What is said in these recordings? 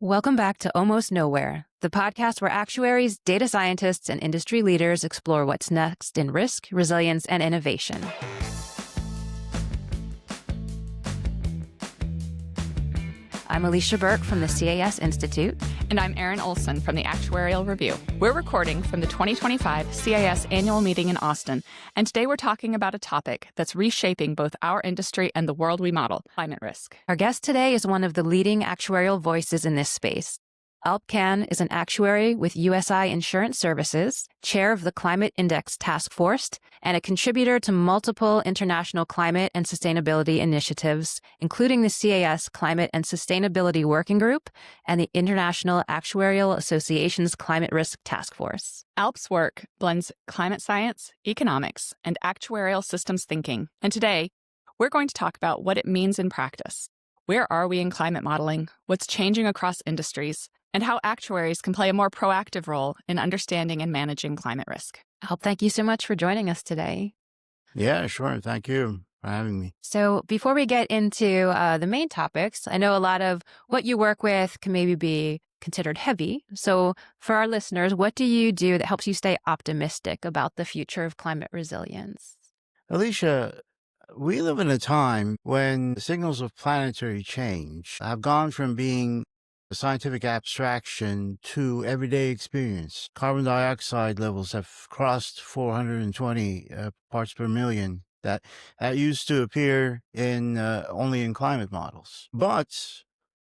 Welcome back to Almost Nowhere, the podcast where actuaries, data scientists, and industry leaders explore what's next in risk, resilience, and innovation. I'm Alicia Burke from the CAS Institute. And I'm Erin Olson from the Actuarial Review. We're recording from the 2025 CAS Annual Meeting in Austin, and today we're talking about a topic that's reshaping both our industry and the world we model, climate risk. Our guest today is one of the leading actuarial voices in this space. Alp Can is an actuary with USI Insurance Services, chair of the Climate Index Task Force, and a contributor to multiple international climate and sustainability initiatives, including the CAS Climate and Sustainability Working Group and the International Actuarial Association's Climate Risk Task Force. Alp's work blends climate science, economics, and actuarial systems thinking. And today, we're going to talk about what it means in practice. Where are we in climate modeling? What's changing across industries? And how actuaries can play a more proactive role in understanding and managing climate risk. Alp, thank you so much for joining us today. Yeah, sure. Thank you for having me. So before we get into the main topics, I know a lot of what you work with can maybe be considered heavy. So for our listeners, what do you do that helps you stay optimistic about the future of climate resilience? Alicia, we live in a time when the signals of planetary change have gone from being a scientific abstraction to everyday experience. Carbon dioxide levels have crossed 420 parts per million. That used to appear in only in climate models. But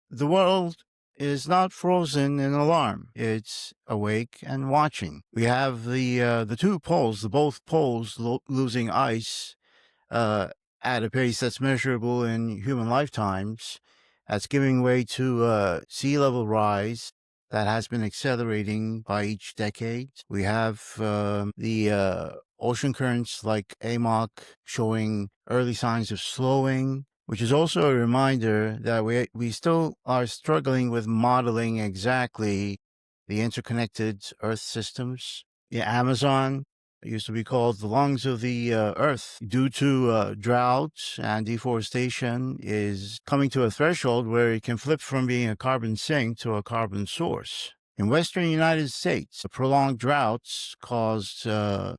the world is not frozen in alarm. It's awake and watching. We have the two poles, both poles losing ice at a pace that's measurable in human lifetimes. That's giving way to sea level rise that has been accelerating by each decade. We have the ocean currents like AMOC showing early signs of slowing, which is also a reminder that we still are struggling with modeling exactly the interconnected Earth systems. The Amazon used to be called the lungs of the earth. Due to drought and deforestation, is coming to a threshold where it can flip from being a carbon sink to a carbon source. In western United States, the prolonged droughts caused the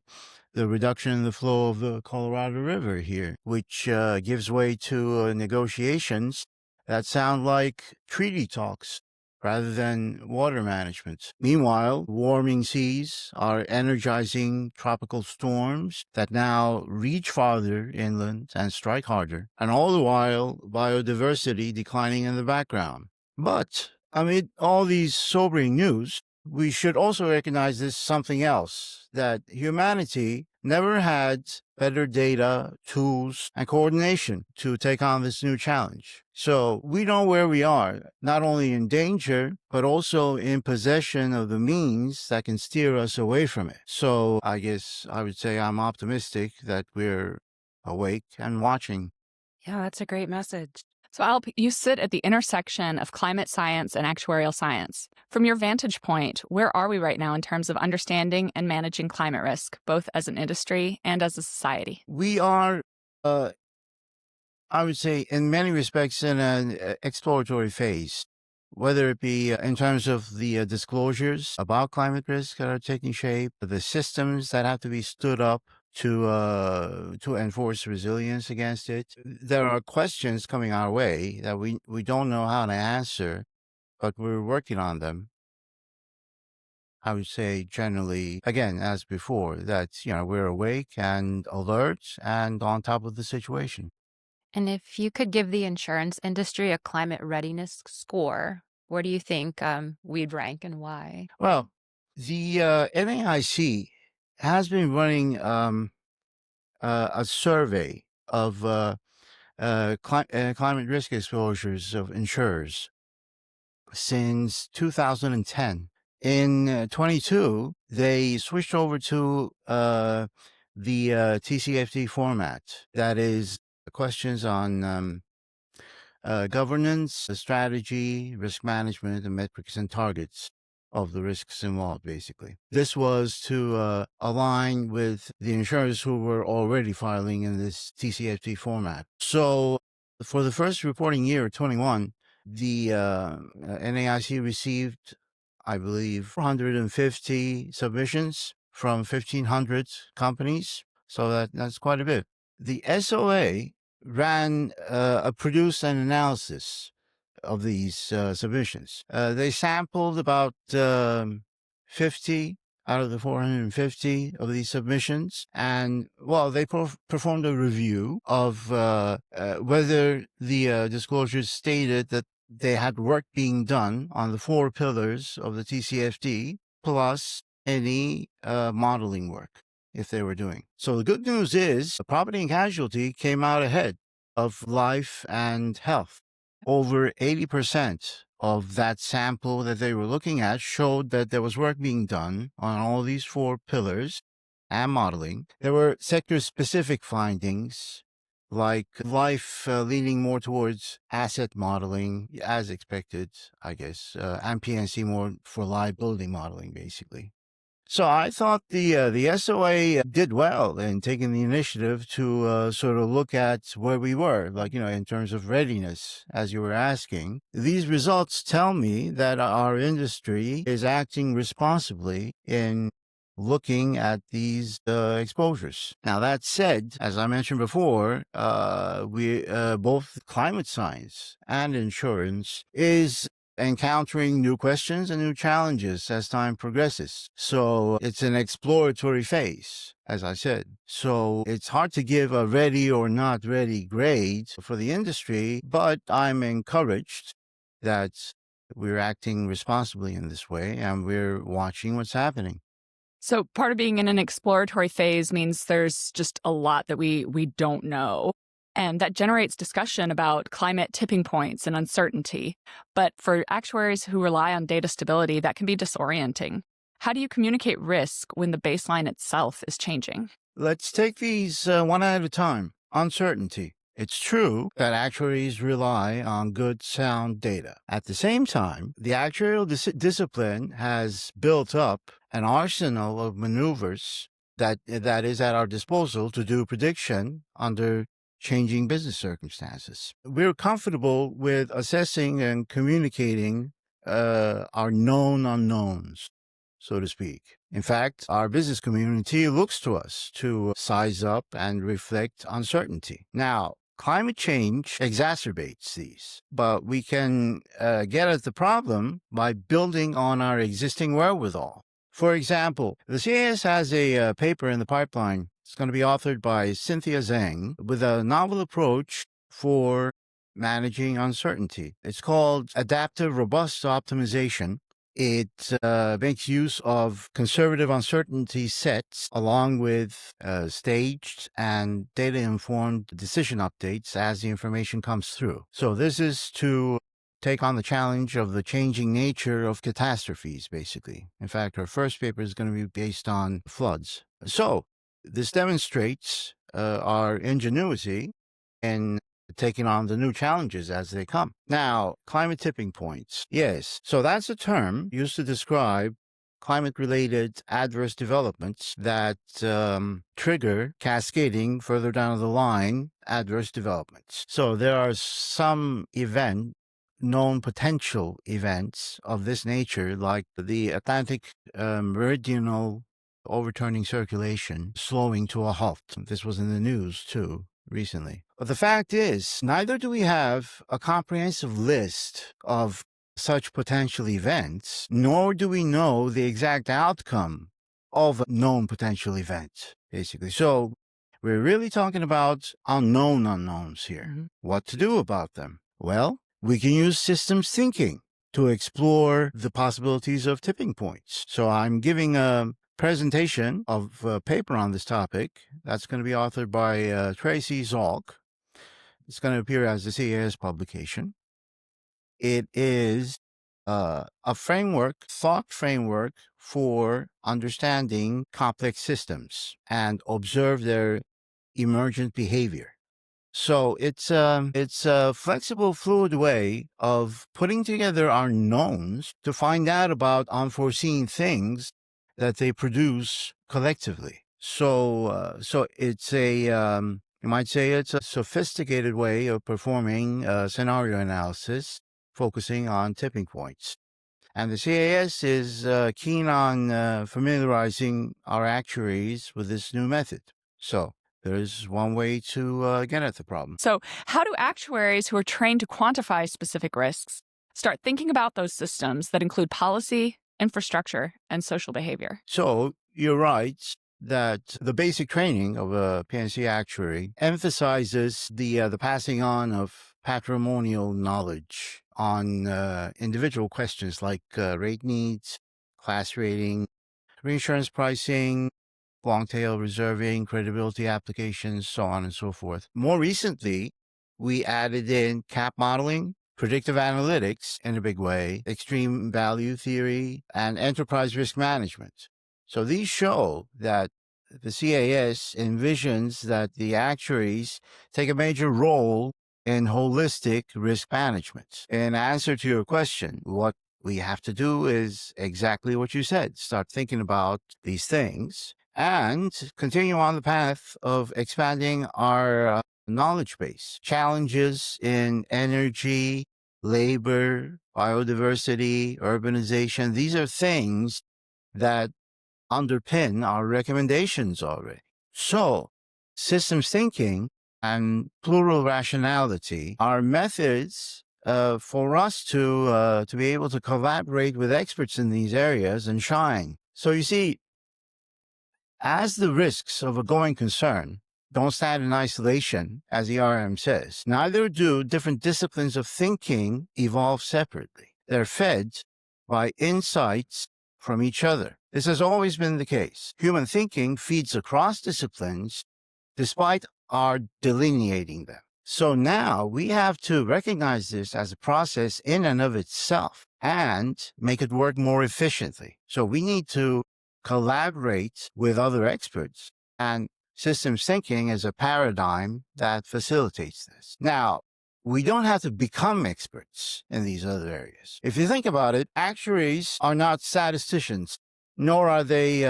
reduction in the flow of the Colorado River here, which gives way to negotiations that sound like treaty talks rather than water management. Meanwhile, warming seas are energizing tropical storms that now reach farther inland and strike harder, and all the while, biodiversity declining in the background. But amid all these sobering news, we should also recognize this something else, that humanity never had better data, tools, and coordination to take on this new challenge. So we know where we are, not only in danger, but also in possession of the means that can steer us away from it. So I guess I would say I'm optimistic that we're awake and watching. Yeah, that's a great message. So Alp, you sit at the intersection of climate science and actuarial science. From your vantage point, where are we right now in terms of understanding and managing climate risk, both as an industry and as a society? We are, I would say, in many respects, in an exploratory phase, whether it be in terms of the disclosures about climate risk that are taking shape, the systems that have to be stood up to enforce resilience against it. There are questions coming our way that we don't know how to answer, but we're working on them. I would say generally, again, as before, that we're awake and alert and on top of the situation. And if you could give the insurance industry a climate readiness score, where do you think we'd rank and why? Well, the NAIC has been running a survey of climate risk exposures of insurers since 2010. In 22, they switched over to the TCFD format. That is questions on governance, strategy, risk management, and metrics and targets of the risks involved, basically. This was to align with the insurers who were already filing in this TCFD format. So for the first reporting year, 21, The NAIC received, I believe, 450 submissions from 1,500 companies. So that's quite a bit. The SOA produced an analysis of these submissions. They sampled about 50 out of the 450 of these submissions, and they performed a review of whether the disclosures stated that they had work being done on the 4 pillars of the TCFD, plus any modeling work if they were doing. So the good news is the property and casualty came out ahead of life and health. Over 80% of that sample that they were looking at showed that there was work being done on all these 4 pillars and modeling. There were sector-specific findings, like life leaning more towards asset modeling, as expected, I guess, and PNC more for liability modeling, basically. So I thought the SOA did well in taking the initiative to sort of look at where we were, like, in terms of readiness, as you were asking. These results tell me that our industry is acting responsibly in looking at these exposures. Now, that said, as I mentioned before, we both climate science and insurance is encountering new questions and new challenges as time progresses. So it's an exploratory phase, as I said. So it's hard to give a ready or not ready grade for the industry, but I'm encouraged that we're acting responsibly in this way and we're watching what's happening. So part of being in an exploratory phase means there's just a lot that we don't know. And that generates discussion about climate tipping points and uncertainty. But for actuaries who rely on data stability, that can be disorienting. How do you communicate risk when the baseline itself is changing? Let's take these one at a time. Uncertainty. It's true that actuaries rely on good, sound data. At the same time, the actuarial discipline has built up an arsenal of maneuvers that is at our disposal to do prediction under changing business circumstances. We're comfortable with assessing and communicating our known unknowns, so to speak. In fact, our business community looks to us to size up and reflect uncertainty. Now, climate change exacerbates these, but we can get at the problem by building on our existing wherewithal. For example, the CAS has a paper in the pipeline. It's going to be authored by Cynthia Zhang with a novel approach for managing uncertainty. It's called Adaptive Robust Optimization. It makes use of conservative uncertainty sets along with staged and data-informed decision updates as the information comes through. So this is to take on the challenge of the changing nature of catastrophes, basically. In fact, our first paper is going to be based on floods. So this demonstrates our ingenuity in taking on the new challenges as they come. Now, climate tipping points. Yes, so that's a term used to describe climate-related adverse developments that trigger cascading further down the line adverse developments. So there are some known potential events of this nature, like the Atlantic meridional overturning circulation slowing to a halt. This was in the news too recently. But the fact is, neither do we have a comprehensive list of such potential events, nor do we know the exact outcome of a known potential event, basically. So we're really talking about unknown unknowns here. Mm-hmm. What to do about them? Well, we can use systems thinking to explore the possibilities of tipping points. So I'm giving a presentation of a paper on this topic that's going to be authored by Tracy Zalk. It's going to appear as the CAS publication. It is a thought framework for understanding complex systems and observe their emergent behavior. So it's a flexible, fluid way of putting together our knowns to find out about unforeseen things that they produce collectively. So it's you might say it's a sophisticated way of performing scenario analysis focusing on tipping points. And the CAS is keen on familiarizing our actuaries with this new method. So there's one way to get at the problem. So, how do actuaries who are trained to quantify specific risks start thinking about those systems that include policy, infrastructure, and social behavior? So you're right that the basic training of a P&C actuary emphasizes the passing on of patrimonial knowledge on individual questions like rate needs, class rating, reinsurance pricing, long-tail reserving, credibility applications, so on and so forth. More recently, we added in cap modeling, predictive analytics in a big way, extreme value theory, and enterprise risk management. So these show that the CAS envisions that the actuaries take a major role in holistic risk management. In answer to your question, what we have to do is exactly what you said. Start thinking about these things and continue on the path of expanding our knowledge base. Challenges in energy, labor, biodiversity, urbanization, these are things that underpin our recommendations already. So, systems thinking and plural rationality are methods for us to be able to collaborate with experts in these areas and shine. So you see, as the risks of a going concern don't stand in isolation, as the RM says, neither do different disciplines of thinking evolve separately. They're fed by insights from each other. This has always been the case. Human thinking feeds across disciplines despite our delineating them. So now we have to recognize this as a process in and of itself and make it work more efficiently. So we need to collaborate with other experts, and systems thinking is a paradigm that facilitates this. Now, we don't have to become experts in these other areas. If you think about it, actuaries are not statisticians, nor are they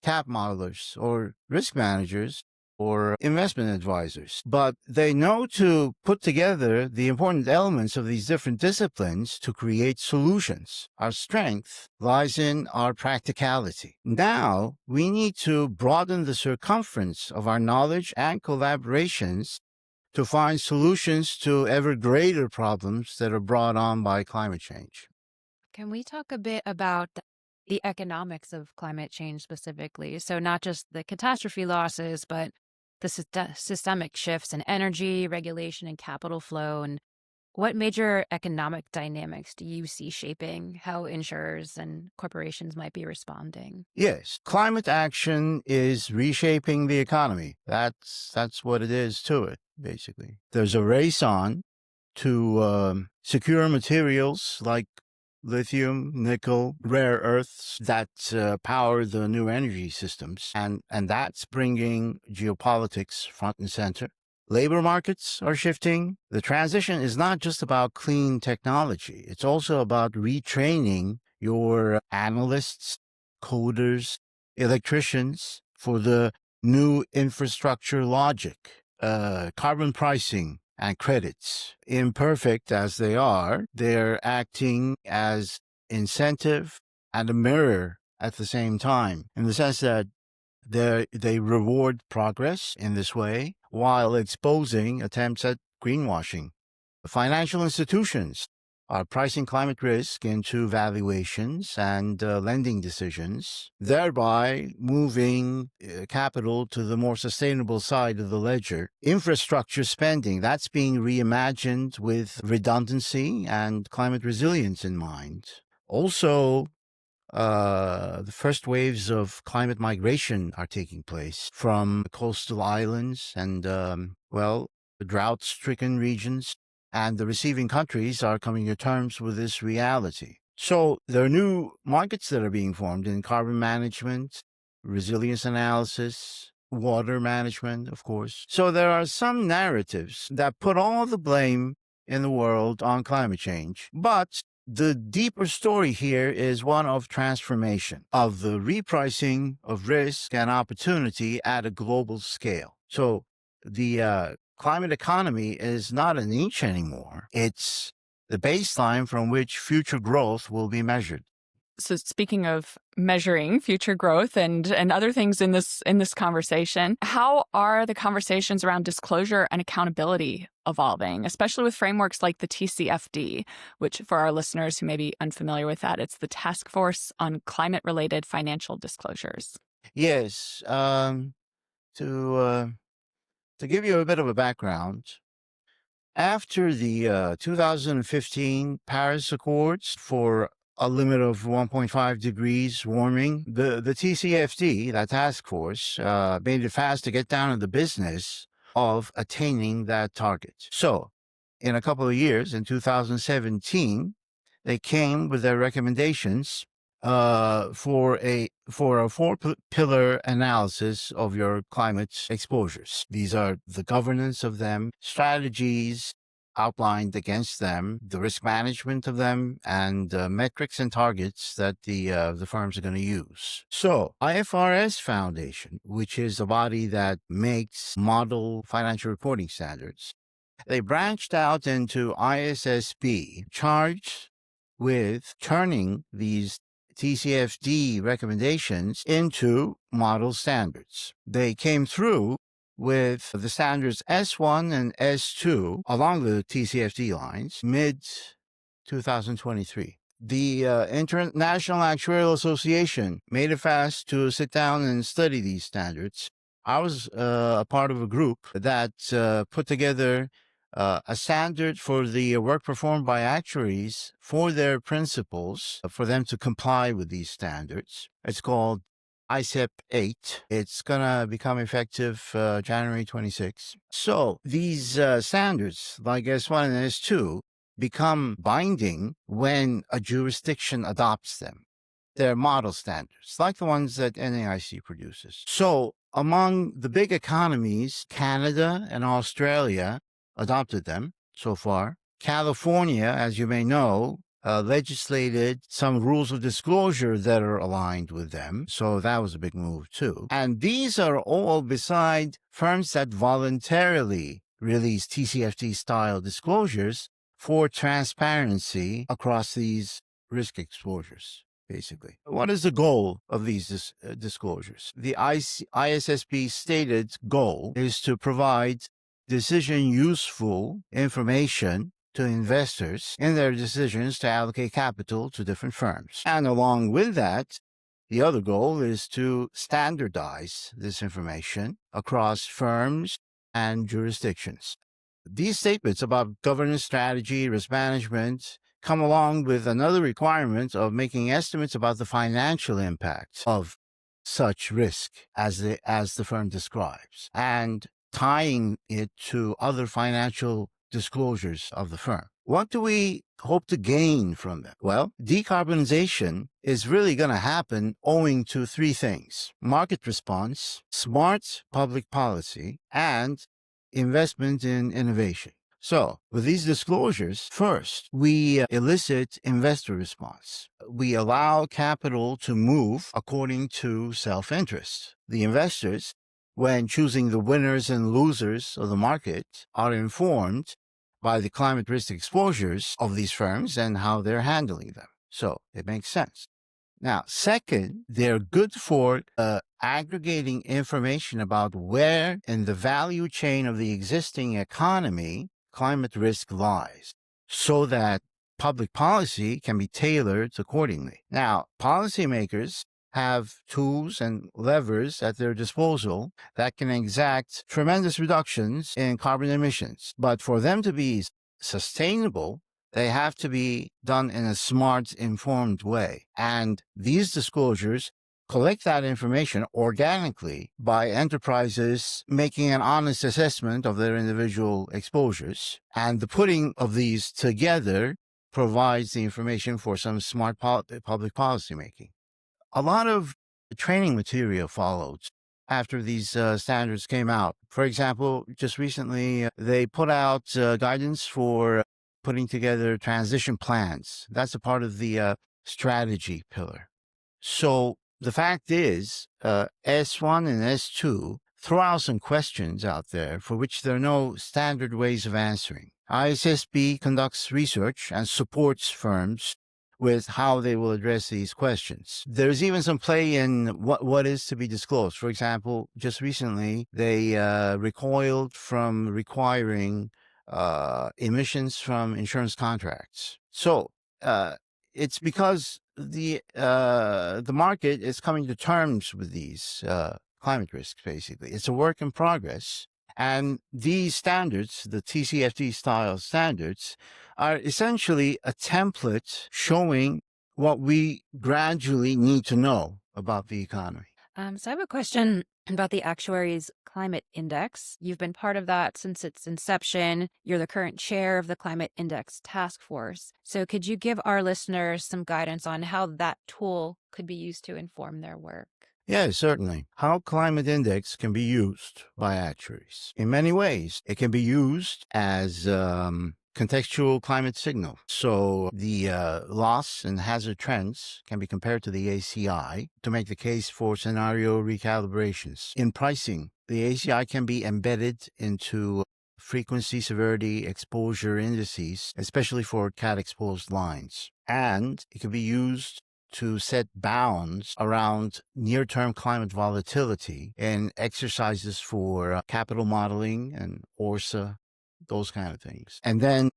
cap modelers or risk managers or investment advisors, but they know to put together the important elements of these different disciplines to create solutions. Our strength lies in our practicality. Now, we need to broaden the circumference of our knowledge and collaborations to find solutions to ever greater problems that are brought on by climate change. Can we talk a bit about the economics of climate change specifically? So not just the catastrophe losses, but the systemic shifts in energy, regulation, and capital flow. And what major economic dynamics do you see shaping how insurers and corporations might be responding? Yes, climate action is reshaping the economy. That's what it is to it, basically. There's a race on to secure materials like lithium, nickel, rare earths that power the new energy systems. And that's bringing geopolitics front and center. Labor markets are shifting. The transition is not just about clean technology. It's also about retraining your analysts, coders, electricians for the new infrastructure logic, carbon pricing, and credits. Imperfect as they are, they're acting as incentive and a mirror at the same time, in the sense that they reward progress in this way while exposing attempts at greenwashing. The financial institutions are pricing climate risk into valuations and lending decisions, thereby moving capital to the more sustainable side of the ledger. Infrastructure spending, that's being reimagined with redundancy and climate resilience in mind. Also, the first waves of climate migration are taking place from coastal islands and, drought-stricken regions, and the receiving countries are coming to terms with this reality. So there are new markets that are being formed in carbon management, resilience analysis, water management, of course. So there are some narratives that put all the blame in the world on climate change, but the deeper story here is one of transformation, of the repricing of risk and opportunity at a global scale. So the climate economy is not a niche anymore. It's the baseline from which future growth will be measured. So speaking of measuring future growth and other things in this conversation, how are the conversations around disclosure and accountability evolving, especially with frameworks like the TCFD, which for our listeners who may be unfamiliar with that, it's the Task Force on Climate-Related Financial Disclosures. Yes. To give you a bit of a background, after the 2015 Paris Accords for a limit of 1.5 degrees warming, the TCFD, that task force, made it fast to get down to the business of attaining that target. So in a couple of years, in 2017, they came with their recommendations for a four-pillar analysis of your climate exposures. These are the governance of them, strategies outlined against them, the risk management of them, and metrics and targets that the firms are going to use. So IFRS Foundation, which is a body that makes model financial reporting standards, they branched out into ISSB, charged with turning these TCFD recommendations into model standards. They came through with the standards S1 and S2 along the TCFD lines mid-2023. The International Actuarial Association made it fast to sit down and study these standards. I was a part of a group that put together a standard for the work performed by actuaries for their principals, for them to comply with these standards. It's called ICEP 8. It's going to become effective January 26. So these standards, like S1 and S2, become binding when a jurisdiction adopts them. They're model standards, like the ones that NAIC produces. So among the big economies, Canada and Australia adopted them so far. California, as you may know, legislated some rules of disclosure that are aligned with them. So that was a big move too. And these are all beside firms that voluntarily release TCFD-style disclosures for transparency across these risk exposures, basically. What is the goal of these disclosures? The ISSB stated goal is to provide decision-useful information to investors in their decisions to allocate capital to different firms. And along with that, the other goal is to standardize this information across firms and jurisdictions. These statements about governance strategy, risk management, come along with another requirement of making estimates about the financial impact of such risk as the firm describes, and tying it to other financial disclosures of the firm. What do we hope to gain from them? Well, decarbonization is really going to happen owing to three things: market response, smart public policy, and investment in innovation. So, with these disclosures, first, we elicit investor response. We allow capital to move according to self-interest. The investors, when choosing the winners and losers of the market, are informed by the climate risk exposures of these firms and how they're handling them. So it makes sense. Now, second, they're good for aggregating information about where in the value chain of the existing economy climate risk lies, so that public policy can be tailored accordingly. Now, policymakers have tools and levers at their disposal that can exact tremendous reductions in carbon emissions. But for them to be sustainable, they have to be done in a smart, informed way. And these disclosures collect that information organically by enterprises making an honest assessment of their individual exposures. And the putting of these together provides the information for some smart public policy making. A lot of training material followed after these standards came out. For example, just recently, they put out guidance for putting together transition plans. That's a part of the strategy pillar. So the fact is, S1 and S2 throw out some questions out there for which there are no standard ways of answering. ISSB conducts research and supports firms with how they will address these questions. There's even some play in what is to be disclosed. For example, just recently, they recoiled from requiring emissions from insurance contracts. So it's because the market is coming to terms with these climate risks, basically. It's a work in progress. And these standards, the TCFD style standards, are essentially a template showing what we gradually need to know about the economy. So I have a question about the Actuaries Climate Index. You've been part of that since its inception. You're the current chair of the Climate Index Task Force. So could you give our listeners some guidance on how that tool could be used to inform their work? Yes, certainly. How climate index can be used by actuaries. In many ways, it can be used as contextual climate signal. So the loss and hazard trends can be compared to the ACI to make the case for scenario recalibrations. In pricing, the ACI can be embedded into frequency, severity, exposure indices, especially for cat-exposed lines. And it can be used to set bounds around near-term climate volatility in exercises for capital modeling and ORSA, those kind of things. And then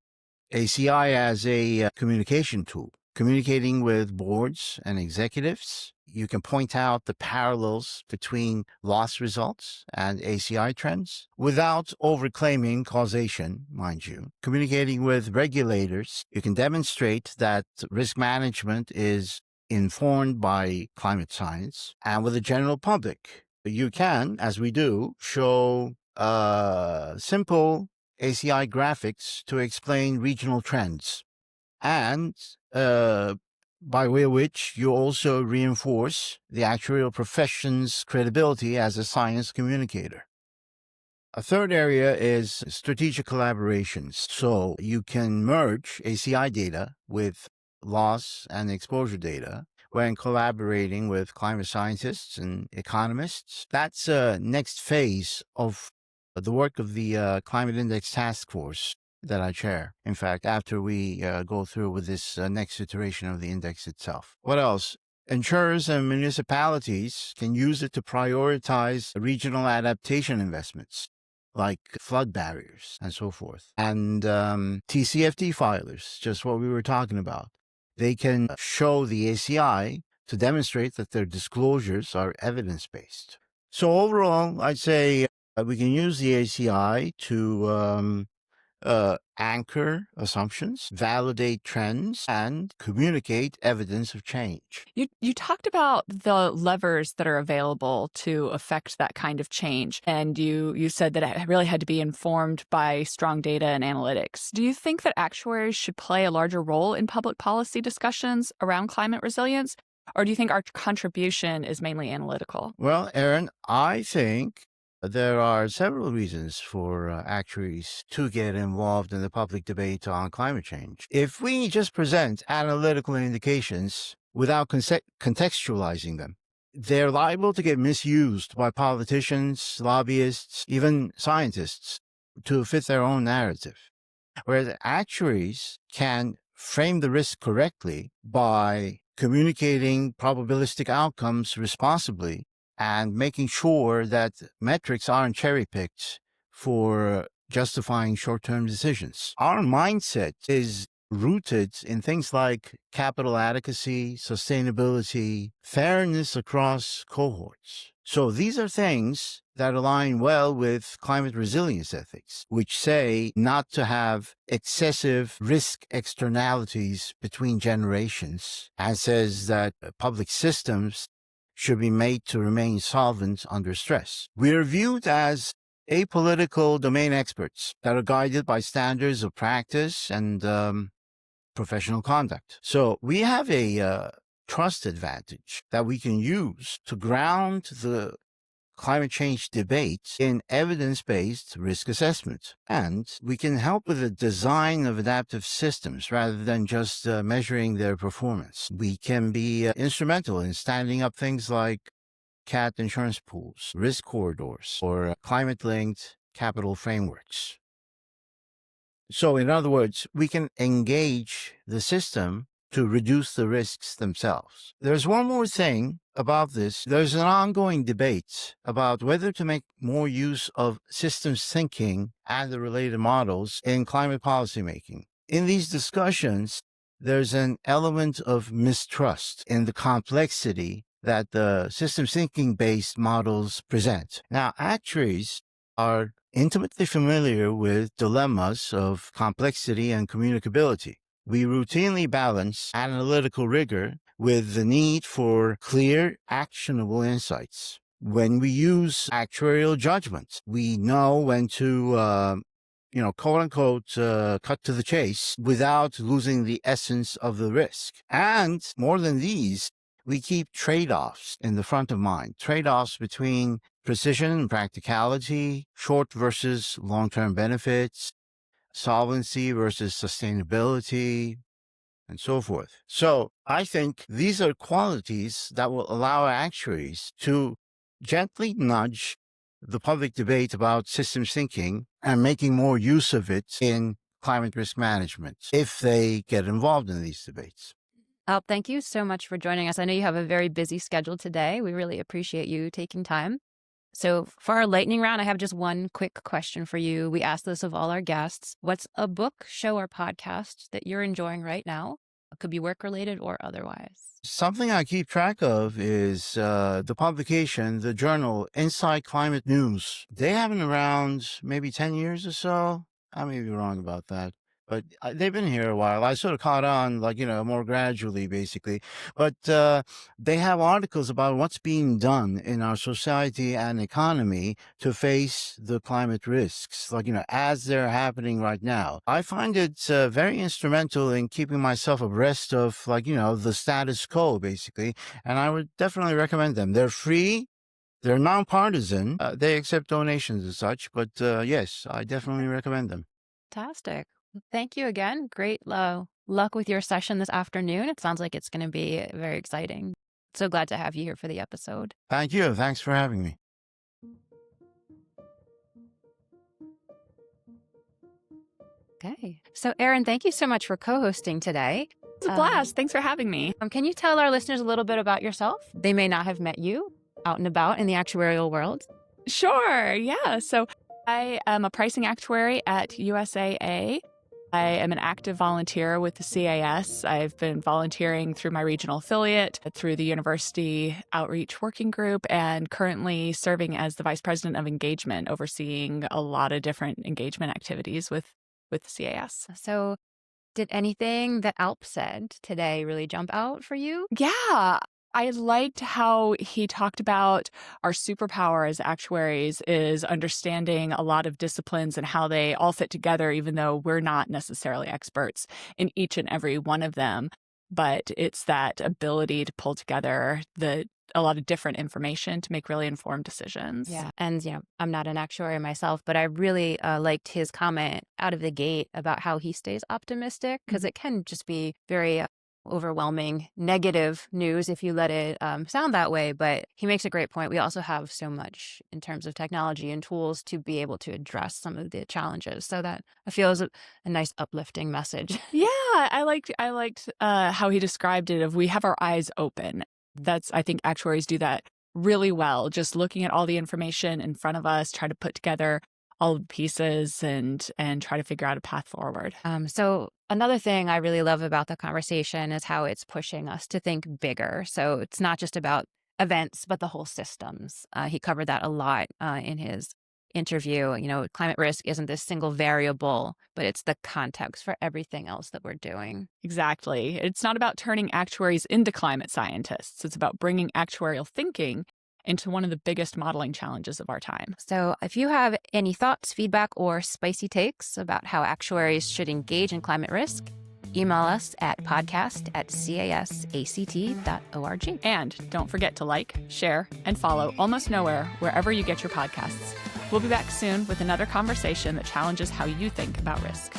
ACI as a communication tool, communicating with boards and executives. You can point out the parallels between loss results and ACI trends without overclaiming causation, mind you. Communicating with regulators, you can demonstrate that risk management is informed by climate science. And with the general public, you can, as we do, show simple ACI graphics to explain regional trends. And by way of which you also reinforce the actuarial profession's credibility as a science communicator. A third area is strategic collaborations. So you can merge ACI data with loss and exposure data when collaborating with climate scientists and economists. That's a next phase of the work of the Climate Index Task Force that I chair. In fact, after we go through with this next iteration of the index itself. What else? Insurers and municipalities can use it to prioritize regional adaptation investments, like flood barriers and so forth. And TCFD filers, just what we were talking about. They can show the ACI to demonstrate that their disclosures are evidence-based. So overall, I'd say we can use the ACI to anchor assumptions, validate trends, and communicate evidence of change. You talked about the levers that are available to affect that kind of change, and you said that it really had to be informed by strong data and analytics. Do you think that actuaries should play a larger role in public policy discussions around climate resilience, or do you think our contribution is mainly analytical? Well, Erin, I think there are several reasons for actuaries to get involved in the public debate on climate change. If we just present analytical indications without contextualizing them, they're liable to get misused by politicians, lobbyists, even scientists to fit their own narrative. Whereas actuaries can frame the risk correctly by communicating probabilistic outcomes responsibly and making sure that metrics aren't cherry-picked for justifying short-term decisions. Our mindset is rooted in things like capital adequacy, sustainability, fairness across cohorts. So these are things that align well with climate resilience ethics, which say not to have excessive risk externalities between generations, and says that public systems should be made to remain solvent under stress. We are viewed as apolitical domain experts that are guided by standards of practice and professional conduct. So we have a trust advantage that we can use to ground the climate change debate in evidence-based risk assessment. And we can help with the design of adaptive systems rather than just measuring their performance. We can be instrumental in standing up things like cat insurance pools, risk corridors, or climate-linked capital frameworks. So in other words, we can engage the system to reduce the risks themselves. There's one more thing about this. There's an ongoing debate about whether to make more use of systems thinking and the related models in climate policymaking. In these discussions, there's an element of mistrust in the complexity that the systems thinking-based models present. Now, actuaries are intimately familiar with dilemmas of complexity and communicability. We routinely balance analytical rigor with the need for clear, actionable insights. When we use actuarial judgment, we know when to quote unquote, cut to the chase without losing the essence of the risk. And more than these, we keep trade-offs in the front of mind, trade-offs between precision and practicality, short versus long-term benefits, solvency versus sustainability, and so forth. So I think these are qualities that will allow actuaries to gently nudge the public debate about systems thinking and making more use of it in climate risk management if they get involved in these debates. Alp, thank you so much for joining us. I know you have a very busy schedule today. We really appreciate you taking time. So for our lightning round, I have just one quick question for you. We ask this of all our guests. What's a book, show, or podcast that you're enjoying right now? It could be work-related or otherwise. Something I keep track of is the publication, the journal Inside Climate News. They have been around maybe 10 years or so. I may be wrong about that. But they've been here a while. I sort of caught on, more gradually, basically. But they have articles about what's being done in our society and economy to face the climate risks, as they're happening right now. I find it very instrumental in keeping myself abreast of, the status quo, basically. And I would definitely recommend them. They're free. They're nonpartisan. They accept donations and such. But yes, I definitely recommend them. Fantastic. Thank you again. Great luck with your session this afternoon. It sounds like it's going to be very exciting. So glad to have you here for the episode. Thank you. Thanks for having me. Okay. So Erin, thank you so much for co-hosting today. It's a blast. Thanks for having me. Can you tell our listeners a little bit about yourself? They may not have met you out and about in the actuarial world. Sure. Yeah. So I am a pricing actuary at USAA. I am an active volunteer with the CAS. I've been volunteering through my regional affiliate, through the University Outreach Working Group, and currently serving as the Vice President of Engagement, overseeing a lot of different engagement activities with the CAS. So did anything that Alp said today really jump out for you? Yeah. I liked how he talked about our superpower as actuaries is understanding a lot of disciplines and how they all fit together, even though we're not necessarily experts in each and every one of them. But it's that ability to pull together a lot of different information to make really informed decisions. Yeah. And, I'm not an actuary myself, but I really liked his comment out of the gate about how he stays optimistic, because it can just be very overwhelming negative news if you let it sound that way. But he makes a great point. We also have so much in terms of technology and tools to be able to address some of the challenges. So that I feel is a nice uplifting message. Yeah, I liked how he described it of we have our eyes open. I think actuaries do that really well, just looking at all the information in front of us, try to put together all the pieces and try to figure out a path forward. So another thing I really love about the conversation is how it's pushing us to think bigger. So it's not just about events, but the whole systems. He covered that a lot in his interview. Climate risk isn't this single variable, but it's the context for everything else that we're doing. Exactly. It's not about turning actuaries into climate scientists. It's about bringing actuarial thinking into one of the biggest modeling challenges of our time. So if you have any thoughts, feedback, or spicy takes about how actuaries should engage in climate risk, email us at podcast@casact.org. And don't forget to like, share, and follow Almost Nowhere wherever you get your podcasts. We'll be back soon with another conversation that challenges how you think about risk.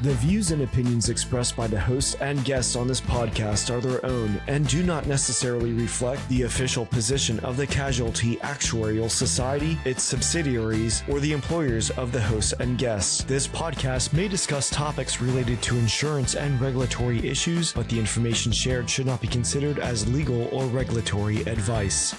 The views and opinions expressed by the host and guests on this podcast are their own and do not necessarily reflect the official position of the Casualty Actuarial Society, its subsidiaries, or the employers of the hosts and guests. This podcast may discuss topics related to insurance and regulatory issues, but the information shared should not be considered as legal or regulatory advice.